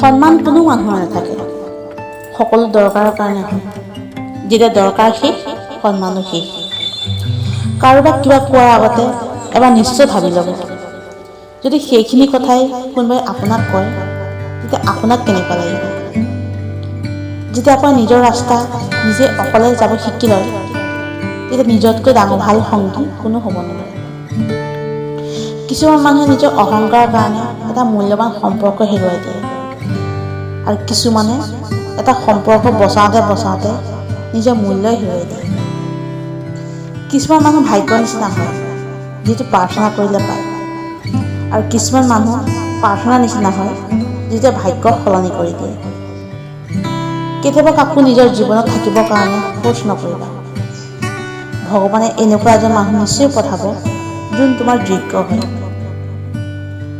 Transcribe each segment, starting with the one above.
সন্মান কোনো মানুহৰ নাথাকে, সকলো দৰকাৰৰ কাৰণে হয়। যেতিয়া দৰকাৰ শেষ, সন্মানো শেষ। কাৰোবাক কিবা কোৱাৰ আগতে এবাৰ নিশ্চয় ভাবি ল'ব। যদি সেইখিনি কথাই কোনোবাই আপোনাক কয়, তেতিয়া আপোনাক কেনেকুৱা লাগিব? যেতিয়া আপোনাৰ নিজৰ ৰাস্তা নিজে অকলে যাব শিকি লয়, তেতিয়া নিজতকৈ ডাঙৰ ভাল সংগী কোনো হ'ব নোৱাৰে। কিছুমান মানুহে নিজৰ অহংকাৰৰ কাৰণে এটা মূল্যৱান সম্পৰ্ক হেৰুৱাই দিয়ে, আৰু কিছুমানে এটা সম্পৰ্ক বচাওঁতে নিজৰ মূল্যই হেৰুৱাই দিয়ে। কিছুমান মানুহ ভাগ্যৰ নিচিনা হয়, যিটো প্ৰাৰ্থনা কৰিলে পায়, আৰু কিছুমান মানুহ প্ৰাৰ্থনাৰ নিচিনা হয়, যিটোৱে ভাগ্য সলনি কৰি দিয়ে। কেতিয়াবা কাকো নিজৰ জীৱনত থাকিবৰ কাৰণে ফ'ৰ্চ নকৰিবা। ভগৱানে এনেকুৱা এজন মানুহ নিশ্চয় পঠাব, যোন তোমাৰ যোগ্য হয়।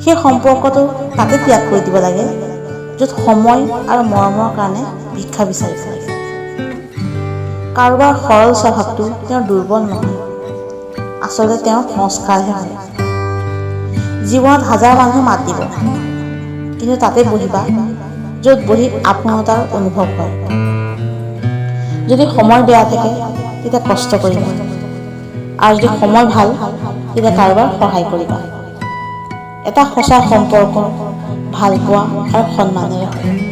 সেই সম্পৰ্কটো তাতে ত্যাগ কৰি দিব লাগে, য'ত সময় আৰু মৰমৰ কাৰণে ভিক্ষা বিচাৰিব লাগে। কাৰোবাৰ সৰল স্বভাৱটো তেওঁৰ দুৰ্বল নহয়, আচলতে তেওঁৰ সংস্কাৰহে হয়। জীৱনত হাজাৰ মানুহে মাত দিব, কিন্তু তাতে বহিবা য'ত বহি আপোনতাৰ অনুভৱ হয়। যদি সময় বেয়া থাকে, তেতিয়া কষ্ট কৰিবা, আৰু যদি সময় ভাল, তেতিয়া কাৰোবাৰ সহায় কৰিবা। এটা সঁচা সম্পৰ্ক ভালপোৱা আৰু সন্মানেৰে হয়।